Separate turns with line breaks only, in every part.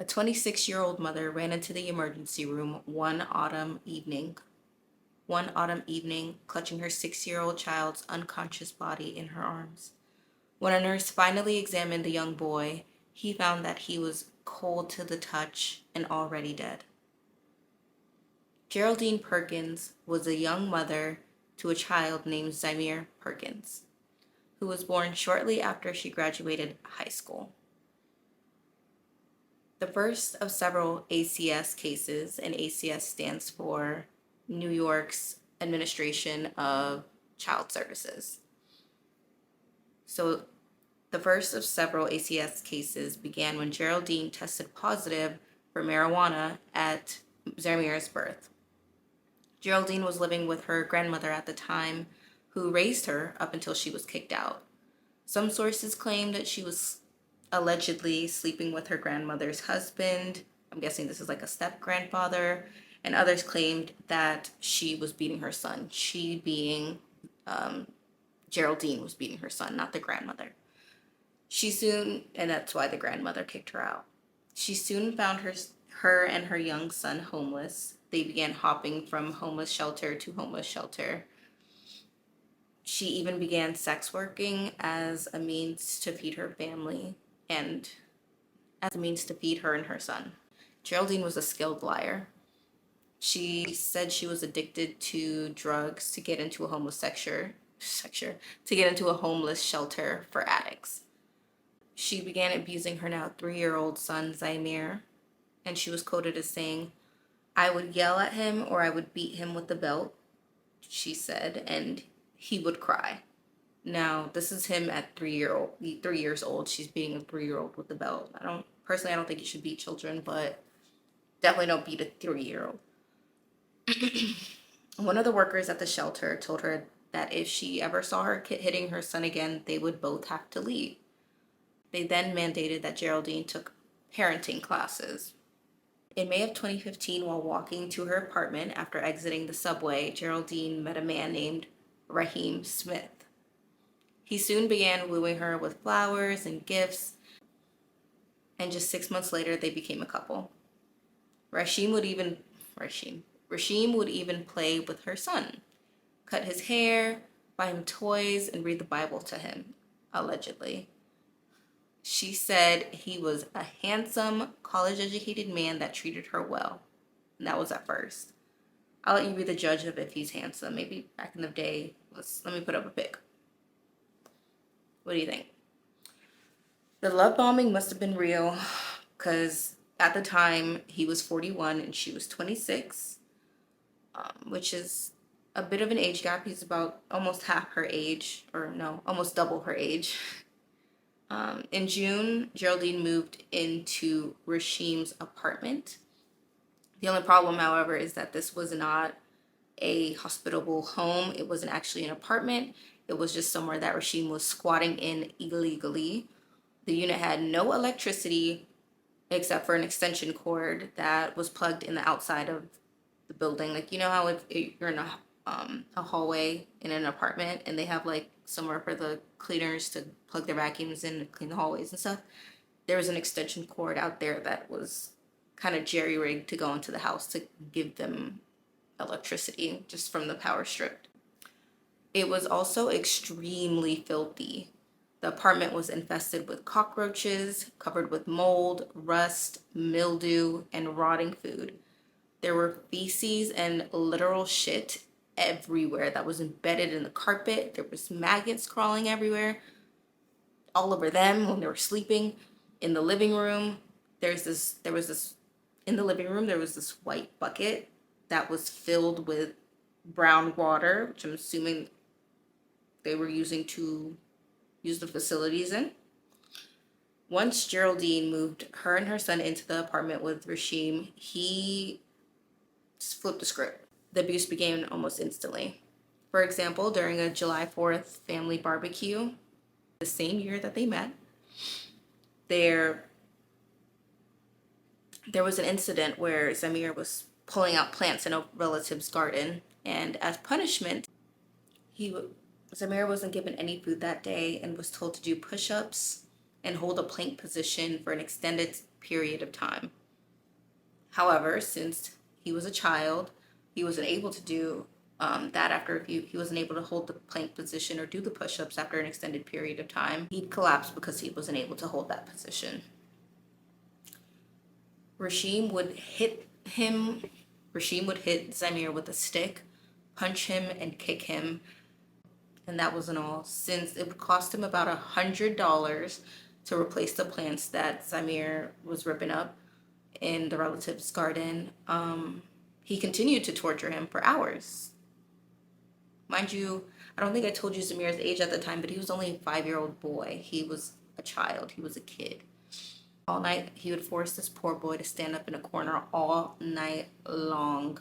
A 26-year-old mother ran into the emergency room one autumn evening, clutching her 6-year-old child's unconscious body in her arms. When a nurse finally examined the young boy, he found that he was cold to the touch and already dead. Geraldine Perkins was a young mother to a child named Zymere Perkins, who was born shortly after she graduated high school. The first of several ACS cases, and ACS stands for New York's Administration of Child Services. So the first of several ACS cases began when Geraldine tested positive for marijuana at Zymere's birth. Geraldine was living with her grandmother at the time, who raised her up until she was kicked out. Some sources claim that she was allegedly sleeping with her grandmother's husband. I'm guessing this is like a step-grandfather. And others claimed that she was beating her son. She being Geraldine was beating her son, not the grandmother. And that's why the grandmother kicked her out. She soon found her and her young son homeless. They began hopping from homeless shelter to homeless shelter. She even began sex working as a means to feed her family and as a means to feed her and her son. Geraldine was a skilled liar. She said she was addicted to drugs to get into a homeless shelter for addicts. She began abusing her now 3-year-old son, Zymere, and she was quoted as saying, "I would yell at him or I would beat him with the belt," she said, and he would cry. Now, this is him at 3 years old. She's beating a 3-year-old with the belt. I don't think you should beat children, but definitely don't beat a 3-year-old. One of the workers at the shelter told her that if she ever saw her kid hitting her son again, they would both have to leave. They then mandated that Geraldine took parenting classes. In May of 2015, while walking to her apartment after exiting the subway, Geraldine met a man named Raheem Smith. He soon began wooing her with flowers and gifts, and just 6 months later, they became a couple. Rashim would even play with her son, cut his hair, buy him toys, and read the Bible to him, allegedly. She said he was a handsome, college-educated man that treated her well. And that was at first. I'll let you be the judge of if he's handsome. Maybe back in the day, let me put up a pic. What do you think? The love bombing must have been real, because at the time he was 41 and she was 26, which is a bit of an age gap. He's about almost half her age, or no, almost double her age. In June, Geraldine moved into Rashim's apartment. The only problem, however, is that this was not a hospitable home. It wasn't actually an apartment. It was just somewhere that Rashim was squatting in illegally. The unit had no electricity except for an extension cord that was plugged in the outside of the building. Like, you know how if you're in a hallway in an apartment and they have like somewhere for the cleaners to plug their vacuums in and clean the hallways and stuff? There was an extension cord out there that was kind of jerry-rigged to go into the house to give them electricity just from the power strip. It was also extremely filthy. The apartment was infested with cockroaches, covered with mold, rust, mildew, and rotting food. There were feces and literal shit everywhere that was embedded in the carpet. There was maggots crawling everywhere, all over them when they were sleeping. In the living room, there was this white bucket that was filled with brown water, which I'm assuming they were using to use the facilities in. Once Geraldine moved her and her son into the apartment with Rashim, he just flipped the script. The abuse began almost instantly. For example, during a July 4th family barbecue, the same year that they met, there was an incident where Zymere was pulling out plants in a relative's garden, and as punishment, Zymere wasn't given any food that day and was told to do push-ups and hold a plank position for an extended period of time. However, since he was a child, he wasn't able to do that after he wasn't able to hold the plank position or do the push-ups after an extended period of time. He'd collapse because he wasn't able to hold that position. Rashim would hit Zymere with a stick, punch him, and kick him. And that wasn't all, since it would cost him about $100 to replace the plants that Zymere was ripping up in the relative's garden. He continued to torture him for hours. Mind you, I don't think I told you Zymere's age at the time, but he was only a 5-year-old boy. He was a child. He was a kid. All night, he would force this poor boy to stand up in a corner all night long.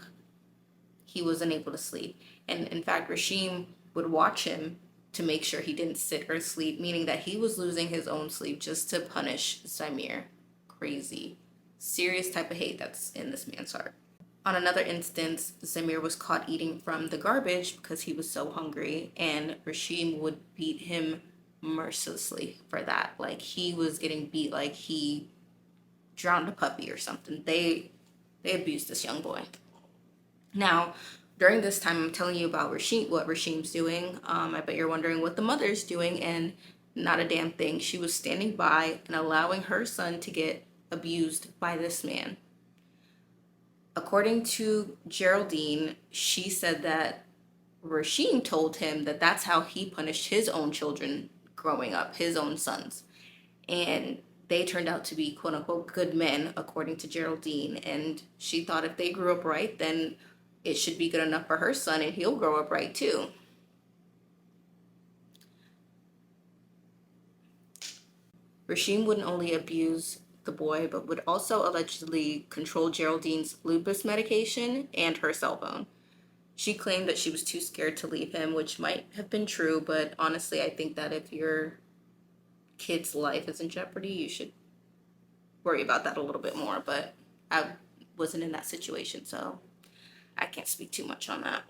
He wasn't able to sleep. And in fact, Rashim would watch him to make sure he didn't sit or sleep, meaning that he was losing his own sleep just to punish Zymere. Crazy. Serious type of hate that's in this man's heart. On another instance, Zymere was caught eating from the garbage because he was so hungry, and Rashim would beat him mercilessly for that. Like, he was getting beat like he drowned a puppy or something. They abused this young boy. Now, during this time, I'm telling you about what Rashim's doing. I bet you're wondering what the mother's doing, and not a damn thing. She was standing by and allowing her son to get abused by this man. According to Geraldine, she said that Rashim told him that that's how he punished his own children growing up, his own sons. And they turned out to be quote unquote good men, according to Geraldine. And she thought if they grew up right, then it should be good enough for her son and he'll grow up right too. Rashim wouldn't only abuse the boy, but would also allegedly control Geraldine's lupus medication and her cell phone. She claimed that she was too scared to leave him, which might have been true, but honestly, I think that if your kid's life is in jeopardy, you should worry about that a little bit more, but I wasn't in that situation, so I can't speak too much on that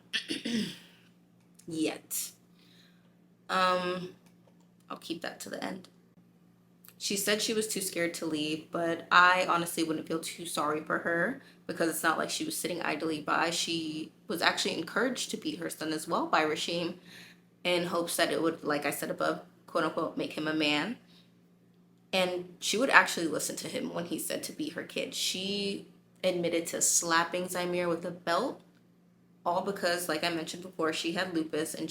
yet. I'll keep that to the end. She said she was too scared to leave, but I honestly wouldn't feel too sorry for her because it's not like she was sitting idly by. She was actually encouraged to beat her son as well by Rashim in hopes that it would, like I said above, quote unquote, make him a man. And she would actually listen to him when he said to beat her kid. She admitted to slapping Zymere with a belt, all because, like I mentioned before, she had lupus and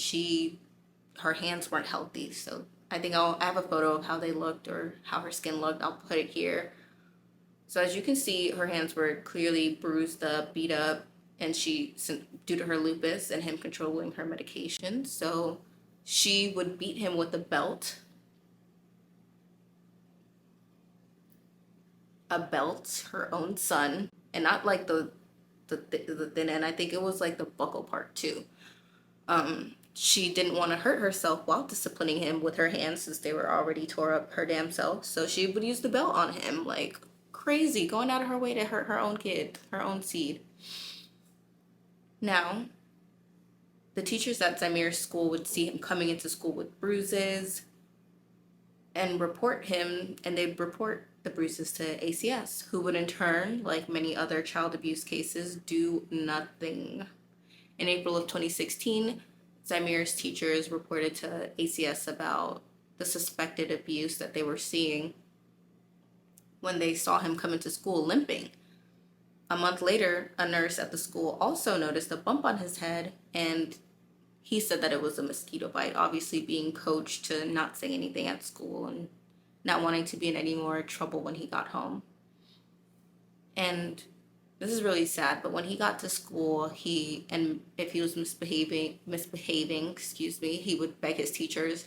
her hands weren't healthy. So I think I have a photo of how they looked or how her skin looked. I'll put it here. So as you can see, her hands were clearly bruised up, beat up, and due to her lupus and him controlling her medication. So she would beat him with a belt, her own son, and not like the thin end. I think it was like the buckle part too. She didn't want to hurt herself while disciplining him with her hands since they were already tore up her damn self. So she would use the belt on him like crazy, going out of her way to hurt her own kid, her own seed. Now, the teachers at Zymere's school would see him coming into school with bruises and report him, and they'd report the bruises to ACS, who would in turn, like many other child abuse cases, do nothing. In April of 2016, Zymere's teachers reported to ACS about the suspected abuse that they were seeing when they saw him come into school limping. A month later, a nurse at the school also noticed a bump on his head, and he said that it was a mosquito bite, obviously being coached to not say anything at school and not wanting to be in any more trouble when he got home. And this is really sad, but when he got to school, if he was misbehaving, he would beg his teachers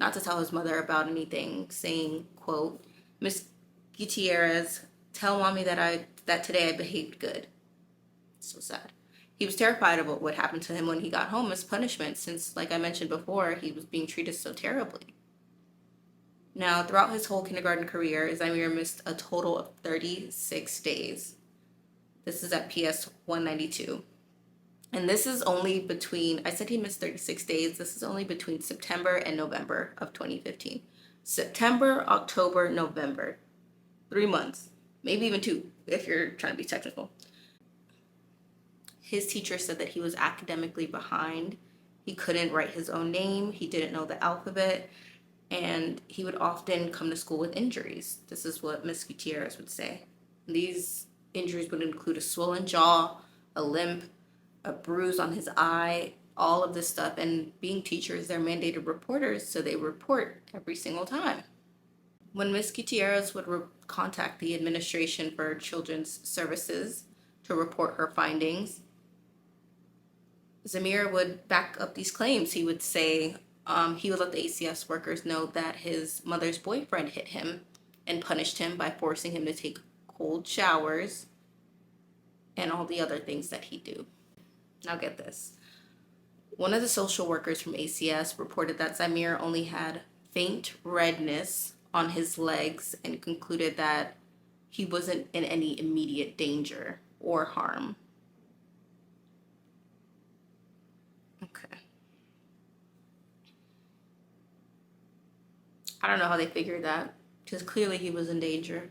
not to tell his mother about anything, saying, quote, "Miss Gutierrez, tell mommy that today I behaved good." So sad. He was terrified of what would happen to him when he got home as punishment, since, like I mentioned before, he was being treated so terribly. Now, throughout his whole kindergarten career, Zymere missed a total of 36 days. This is at PS 192. And this is only between, I said he missed 36 days. This is only between September and November of 2015. September, October, November. 3 months. maybe even 2 if you're trying to be technical. His teacher said that he was academically behind. He couldn't write his own name, he didn't know the alphabet, and he would often come to school with injuries. This is what Miss Gutierrez would say. These injuries would include a swollen jaw, a limp, a bruise on his eye, all of this stuff. And being teachers, they're mandated reporters, so they report every single time. When Miss Gutierrez would contact the administration for children's services to report her findings, Zymere would back up these claims. He would say he would let the ACS workers know that his mother's boyfriend hit him and punished him by forcing him to take cold showers and all the other things that he'd do. Now get this. One of the social workers from ACS reported that Zymere only had faint redness on his legs and concluded that he wasn't in any immediate danger or harm. Okay. I don't know how they figured that, because clearly he was in danger.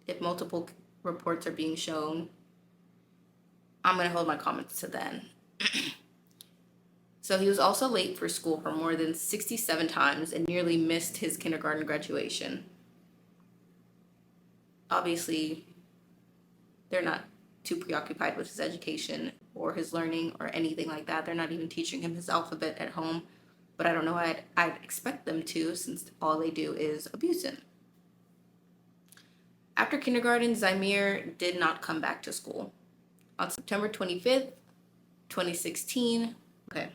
If multiple reports are being shown, I'm going to hold my comments to then. So he was also late for school for more than 67 times and nearly missed his kindergarten graduation. Obviously, they're not too preoccupied with his education or his learning or anything like that. They're not even teaching him his alphabet at home. But I don't know, I'd expect them to, since all they do is abuse him. After kindergarten, Zymere did not come back to school. On September 25th, 2016, okay,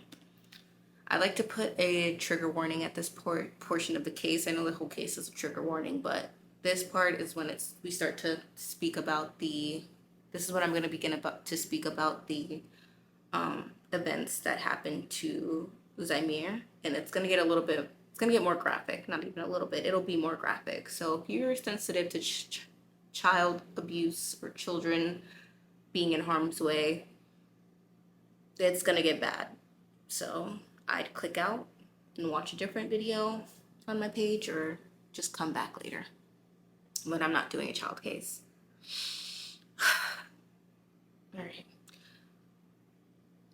I'd like to put a trigger warning at this portion of the case. I know the whole case is a trigger warning, but this part is when we start to speak about this is when I'm going to begin to speak about the events that happened to Zymere, and it's going to get more graphic. Not even a little bit, it'll be more graphic. So if you're sensitive to child abuse or children being in harm's way, it's going to get bad. So I'd click out and watch a different video on my page, or just come back later. But I'm not doing a child case. All right.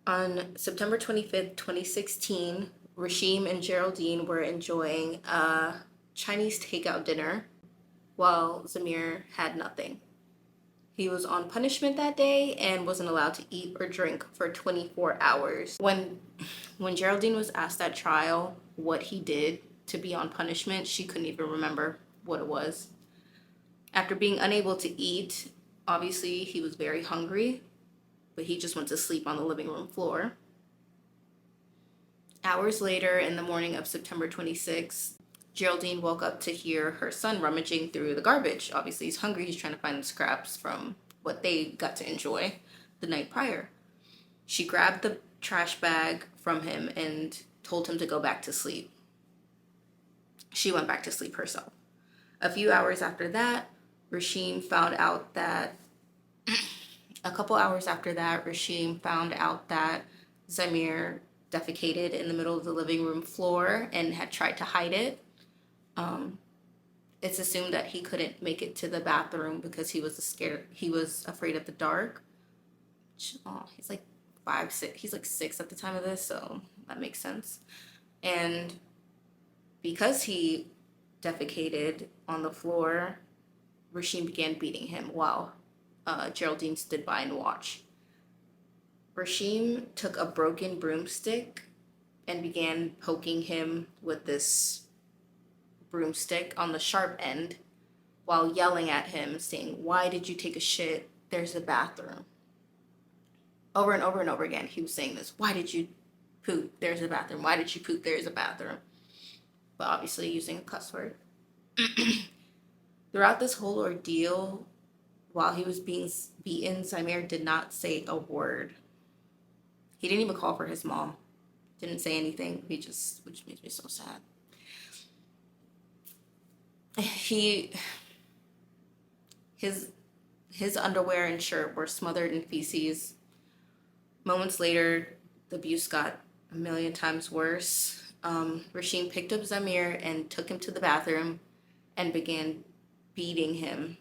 On September 25th, 2016, Rashim and Geraldine were enjoying a Chinese takeout dinner while Zymere had nothing. He was on punishment that day and wasn't allowed to eat or drink for 24 hours. When Geraldine was asked at trial what he did to be on punishment, she couldn't even remember what it was. After being unable to eat, obviously he was very hungry, but he just went to sleep on the living room floor. Hours later, in the morning of September 26th, Geraldine woke up to hear her son rummaging through the garbage. Obviously, he's hungry. He's trying to find the scraps from what they got to enjoy the night prior. She grabbed the trash bag from him and told him to go back to sleep. She went back to sleep herself. A few hours after that, Rashim found out that Zymere defecated in the middle of the living room floor and had tried to hide it. It's assumed that he couldn't make it to the bathroom because he was afraid of the dark. He's like 5'6", he's like 6 at the time of this, so that makes sense. And because he defecated on the floor, Rashim began beating him while Geraldine stood by and watched. Rashim took a broken broomstick and began poking him with this broomstick on the sharp end while yelling at him, saying, "Why did you take a shit? There's a bathroom." Over and over and over again, he was saying this. "Why did you poop? There's a bathroom. Why did you poop? There's a bathroom." But obviously using a cuss word. Throughout this whole ordeal, while he was being beaten, Zymere did not say a word. He didn't even call for his mom. Didn't say anything. Which makes me so sad. His underwear and shirt were smothered in feces. Moments later, the abuse got a million times worse. Rashim picked up Zymere and took him to the bathroom and began beating him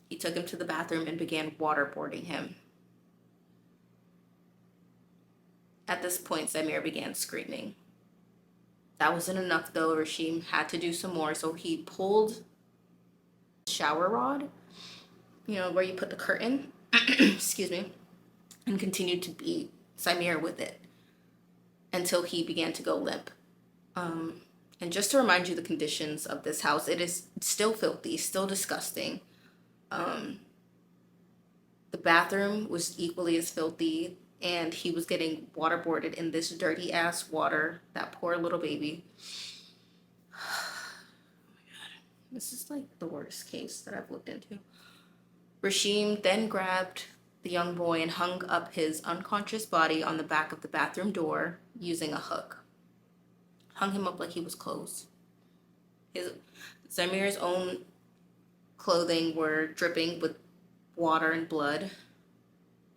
He took him to the bathroom and began waterboarding him. At this point, Zymere began screaming. That wasn't enough though. Rashim had to do some more, so he pulled the shower rod, where you put the curtain, excuse me, and continued to beat Zymere with it until he began to go limp. And just to remind you the conditions of this house, it is still filthy, still disgusting. The bathroom was equally as filthy, and he was getting waterboarded in this dirty ass water. That poor little baby. This is like the worst case that I've looked into. Rashim then grabbed the young boy and hung up his unconscious body on the back of the bathroom door using a hook. Hung him up like he was clothes. Zymere's own clothing were dripping with water and blood.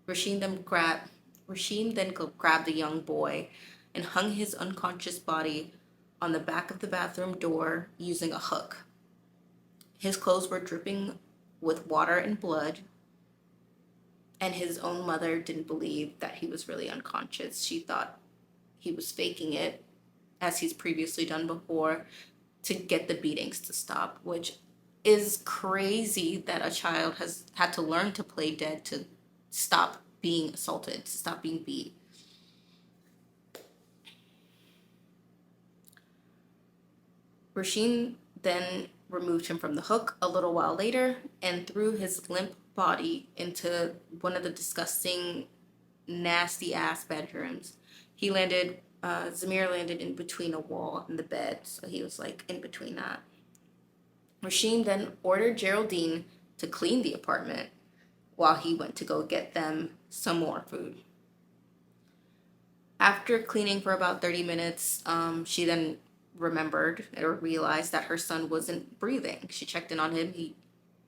Rashim then grabbed the young boy and hung his unconscious body on the back of the bathroom door using a hook. His clothes were dripping with water and blood, and his own mother didn't believe that he was really unconscious. She thought he was faking it, as he's previously done before, to get the beatings to stop, which is crazy that a child has had to learn to play dead to stop being assaulted, to stop being beat. Rashim then removed him from the hook a little while later and threw his limp body into one of the disgusting, nasty ass bedrooms. Zymere landed in between a wall and the bed, so he was like in between that. Rashim then ordered Geraldine to clean the apartment while he went to go get them some more food. After cleaning for about 30 minutes, she then remembered or realized that her son wasn't breathing. She checked in on him. He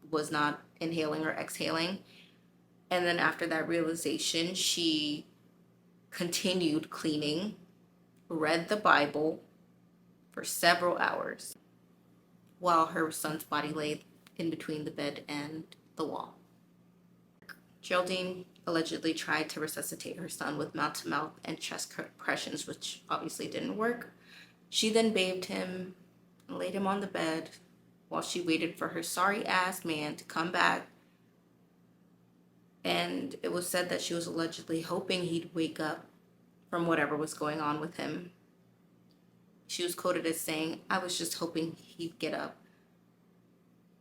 was not inhaling or exhaling. And then after that realization, she continued cleaning, read the Bible for several hours while her son's body lay in between the bed and the wall. Geraldine allegedly tried to resuscitate her son with mouth-to-mouth and chest compressions, which obviously didn't work. She then bathed him and laid him on the bed while she waited for her sorry-ass man to come back. And it was said that she was allegedly hoping he'd wake up from whatever was going on with him. She was quoted as saying, "I was just hoping he'd get up.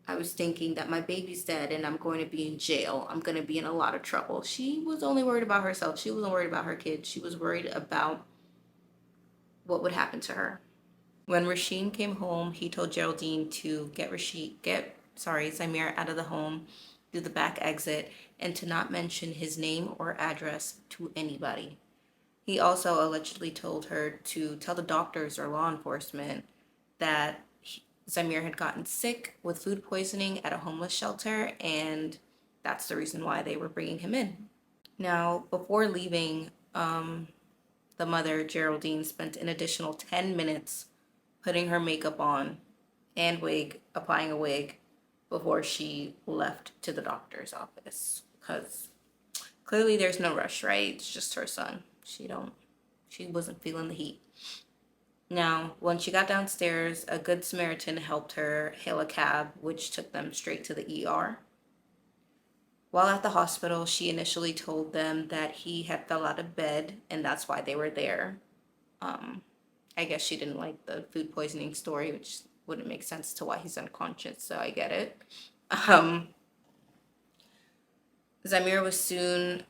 I was thinking that my baby's dead and I'm going to be in jail. I'm going to be in a lot of trouble." She was only worried about herself. She wasn't worried about her kids. She was worried about what would happen to her. When Rashim came home, he told Geraldine to get Zymere out of the home through the back exit and to not mention his name or address to anybody. He also allegedly told her to tell the doctors or law enforcement that Zymere had gotten sick with food poisoning at a homeless shelter, and that's the reason why they were bringing him in. Now, before leaving, the mother, Geraldine, spent an additional 10 minutes putting her makeup on and applying a wig before she left to the doctor's office, because clearly there's no rush, right? It's just her son. She wasn't feeling the heat. Now, when she got downstairs, a good Samaritan helped her hail a cab, which took them straight to the ER. While at the hospital, she initially told them that he had fell out of bed, and that's why they were there. I guess she didn't like the food poisoning story, which wouldn't make sense to why he's unconscious, so I get it. Zymere was soon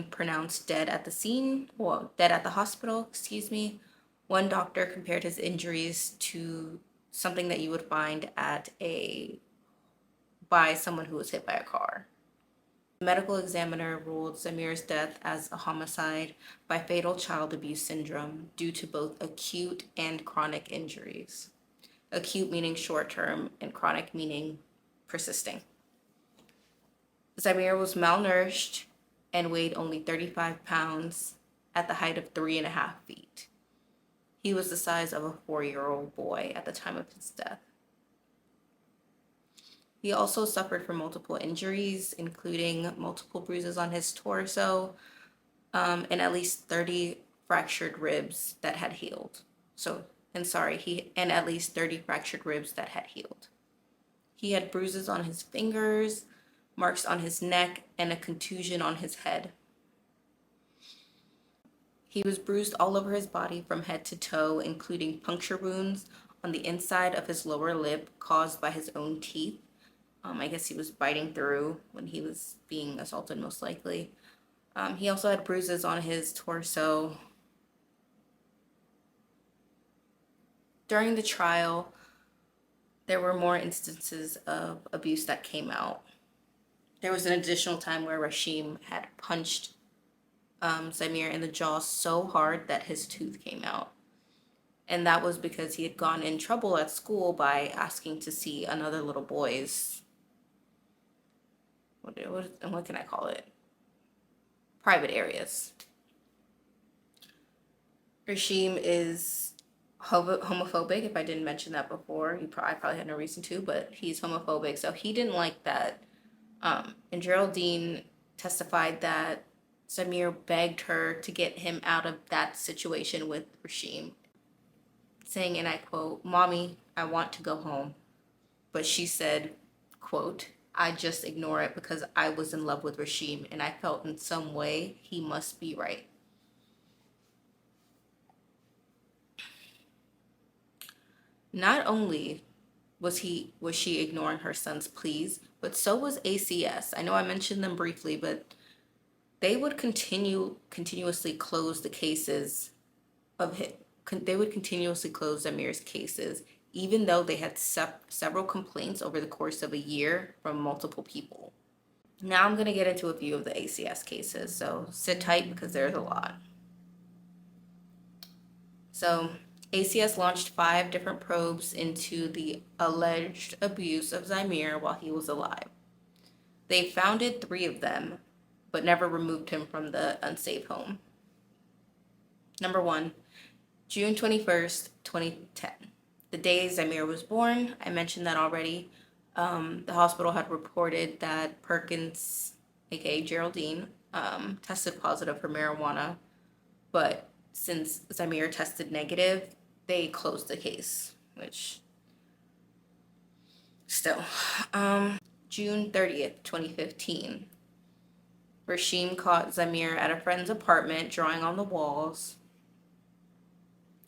pronounced dead at the hospital, excuse me. One doctor compared his injuries to something that you would find by someone who was hit by a car. The medical examiner ruled Zymere's death as a homicide by fatal child abuse syndrome due to both acute and chronic injuries. Acute meaning short-term and chronic meaning persisting. Zymere was malnourished and weighed only 35 pounds at the height of 3.5 feet. He was the size of a 4-year-old boy at the time of his death. He also suffered from multiple injuries, including multiple bruises on his torso, and at least 30 fractured ribs that had healed. And at least 30 fractured ribs that had healed. He had bruises on his fingers, marks on his neck, and a contusion on his head. He was bruised all over his body from head to toe, including puncture wounds on the inside of his lower lip caused by his own teeth. I guess he was biting through when he was being assaulted, most likely. He also had bruises on his torso. During the trial, there were more instances of abuse that came out. There was an additional time where Rashim had punched Zymere in the jaw so hard that his tooth came out. And that was because he had gone in trouble at school by asking to see another little boy's, what can I call it? Private areas. Rashim is homophobic, if I didn't mention that before. I probably had no reason to, but he's homophobic, so he didn't like that. And Geraldine testified that Zymere begged her to get him out of that situation with Rashim, saying, and I quote, "Mommy, I want to go home." But she said, quote, "I just ignore it because I was in love with Rashim and I felt in some way he must be right." Not only was she ignoring her son's pleas, but so was ACS. I know I mentioned them briefly, but they would continuously close the cases of him. They would continuously close Zymere's cases, even though they had several complaints over the course of a year from multiple people. Now I'm going to get into a few of the ACS cases, so sit tight because there's a lot. So ACS launched 5 different probes into the alleged abuse of Zymere while he was alive. They founded 3 of them, but never removed him from the unsafe home. Number 1, June 21st, 2010. The day Zymere was born, I mentioned that already. The hospital had reported that Perkins, aka Geraldine, tested positive for marijuana, but since Zymere tested negative, they closed the case, which still. June 30th, 2015. Rashim caught Zymere at a friend's apartment drawing on the walls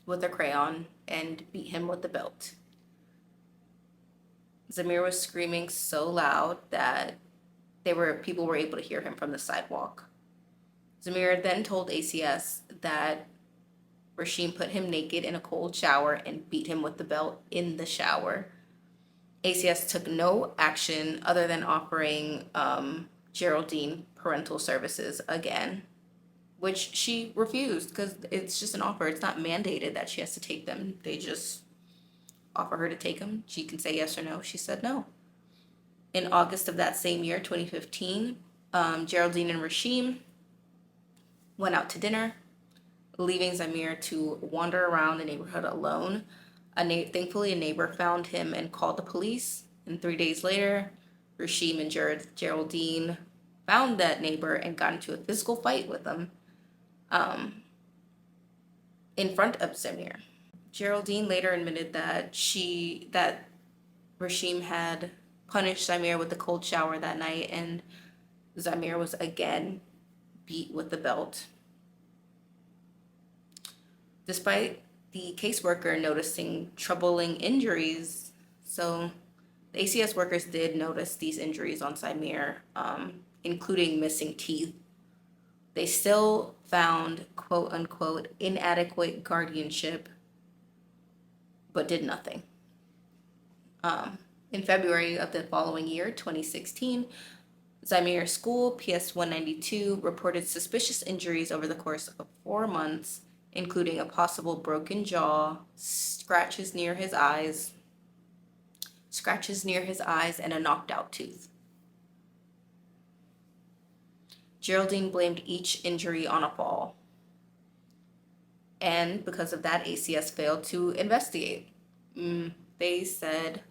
with a crayon and beat him with the belt. Zymere was screaming so loud that people were able to hear him from the sidewalk. Zymere then told ACS that Rashim put him naked in a cold shower and beat him with the belt in the shower. ACS took no action other than offering Geraldine parental services again, which she refused because it's just an offer. It's not mandated that she has to take them. They just offer her to take them. She can say yes or no. She said no. In August of that same year, 2015, Geraldine and Rashim went out to dinner, leaving Zymere to wander around the neighborhood alone. Thankfully, a neighbor found him and called the police. And 3 days later, Rashim and Geraldine found that neighbor and got into a physical fight with him in front of Zymere. Geraldine later admitted that Rashim had punished Zymere with the cold shower that night, and Zymere was again beat with the belt. Despite the caseworker noticing troubling injuries, so the ACS workers did notice these injuries on Zymere, including missing teeth. They still found quote unquote inadequate guardianship, but did nothing. In February of the following year, 2016, Zymere School, PS 192, reported suspicious injuries over the course of 4 months, including a possible broken jaw, scratches near his eyes, and a knocked out tooth. Geraldine blamed each injury on a fall. And because of that, ACS failed to investigate. They said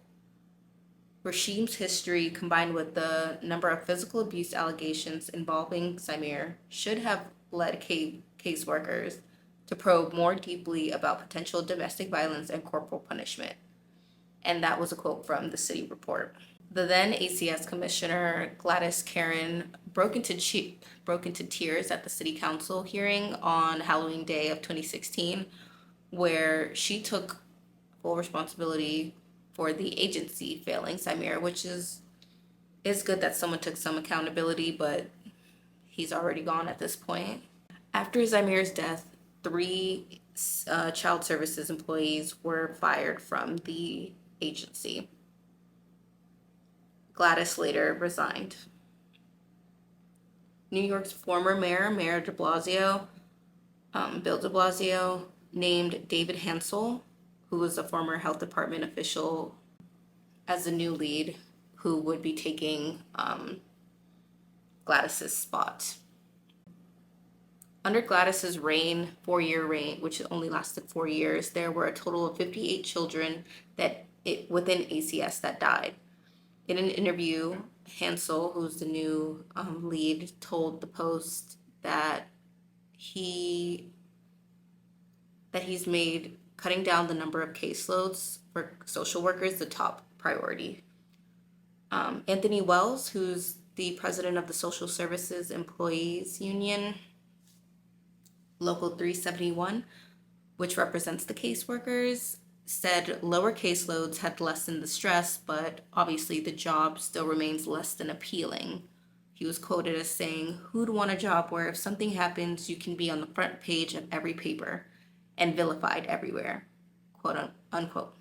Rashim's history, combined with the number of physical abuse allegations involving Zymere, should have led caseworkers to probe more deeply about potential domestic violence and corporal punishment. And that was a quote from the city report. The then ACS commissioner, Gladys Karen, broke into tears at the city council hearing on Halloween Day of 2016, where she took full responsibility for the agency failing Zymere, which is good that someone took some accountability, but he's already gone at this point. After Zymere's death, 3 child services employees were fired from the agency. Gladys later resigned. New York's former Mayor de Blasio, Bill de Blasio, named David Hansel, who was a former health department official, as the new lead who would be taking Gladys's spot. Under Gladys's 4-year reign, which only lasted 4 years, there were a total of 58 children within ACS that died. In an interview, Hansel, who's the new lead, told the Post that he's made cutting down the number of caseloads for social workers the top priority. Anthony Wells, who's the president of the Social Services Employees Union, Local 371, which represents the caseworkers, said lower caseloads had lessened the stress, but obviously the job still remains less than appealing. He was quoted as saying, "Who'd want a job where if something happens, you can be on the front page of every paper and vilified everywhere," quote unquote.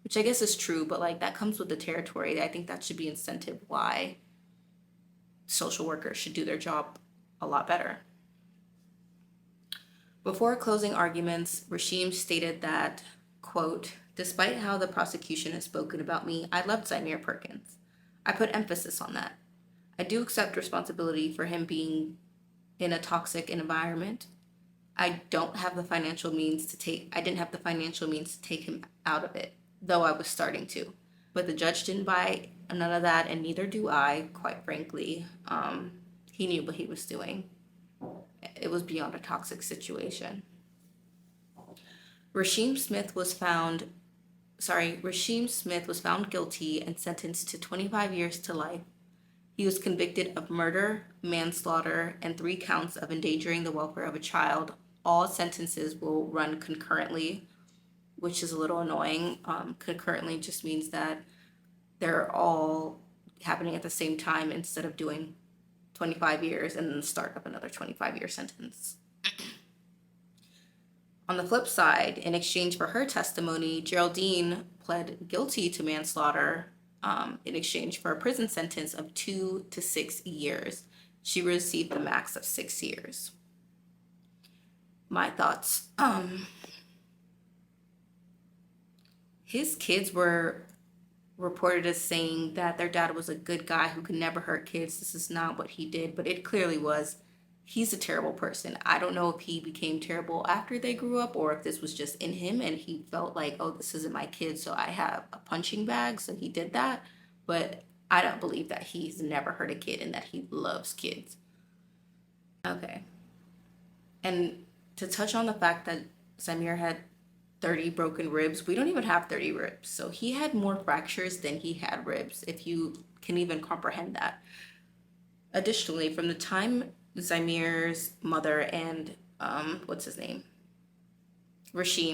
Which I guess is true, but like that comes with the territory. I think that should be incentive why social workers should do their job a lot better. Before closing arguments, Rashim stated that, quote, "Despite how the prosecution has spoken about me, I loved Zymere Perkins. I put emphasis on that. I do accept responsibility for him being in a toxic environment. I didn't have the financial means to take him out of it, though I was starting to. But the judge didn't buy none of that, and neither do I, quite frankly. He knew what he was doing. It was beyond a toxic situation." Rashim Smith was found guilty and sentenced to 25 years to life. He was convicted of murder, manslaughter, and 3 counts of endangering the welfare of a child. All sentences will run concurrently, which is a little annoying. Concurrently just means that they're all happening at the same time instead of doing 25 years and then the start of another 25-year sentence. On the flip side, in exchange for her testimony, Geraldine pled guilty to manslaughter in exchange for a prison sentence of 2 to 6 years. She received the max of 6 years. My thoughts. His kids were reported as saying that their dad was a good guy who could never hurt kids. This is not what he did, but it clearly was. He's a terrible person. I don't know if he became terrible after they grew up or if this was just in him and he felt like, oh, this isn't my kid, so I have a punching bag, so he did that. But I don't believe that he's never hurt a kid and that he loves kids. Okay. And to touch on the fact that Zymere had 30 broken ribs, we don't even have 30 ribs. So he had more fractures than he had ribs, if you can even comprehend that. Additionally, from the time Zymere's mother and Rashim,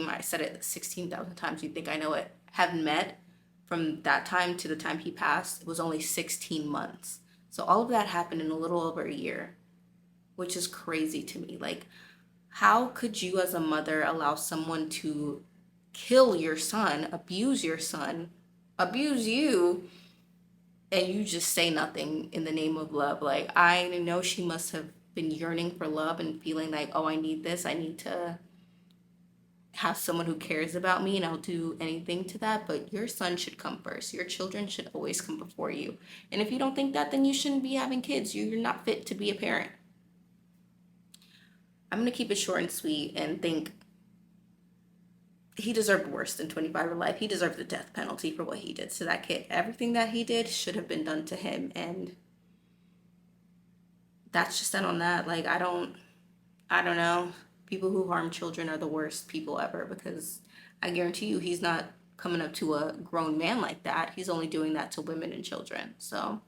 I said it 16,000 times, you think I know it, have met, from that time to the time he passed, it was only 16 months. So all of that happened in a little over a year, which is crazy to me. Like, how could you as a mother allow someone to kill your son, abuse you, and you just say nothing in the name of love? Like, I know she must have been yearning for love and feeling like, oh, I need this. I need to have someone who cares about me and I'll do anything to that. But your son should come first. Your children should always come before you. And if you don't think that, then you shouldn't be having kids. You're not fit to be a parent. I'm going to keep it short and sweet and think he deserved worse than 25 to life. He deserved the death penalty for what he did to that kid. Everything that he did should have been done to him, and that's just that on that. Like, I don't know. People who harm children are the worst people ever, because I guarantee you he's not coming up to a grown man like that. He's only doing that to women and children. So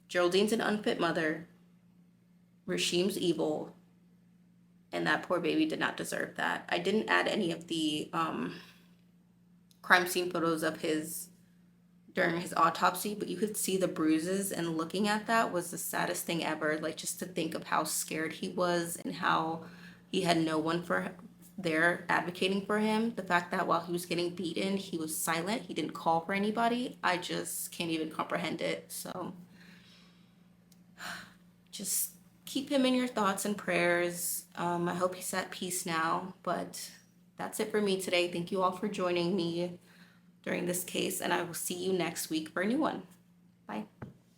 Geraldine's an unfit mother. Rashim's evil, and that poor baby did not deserve that. I didn't add any of the crime scene photos of his during his autopsy, but you could see the bruises, and looking at that was the saddest thing ever. Like, just to think of how scared he was and how he had no one for there advocating for him. The fact that while he was getting beaten, he was silent, he didn't call for anybody. I just can't even comprehend it. So just keep him in your thoughts and prayers. I hope he's at peace now. But that's it for me today. Thank you all for joining me during this case, and I will see you next week for a new one. Bye.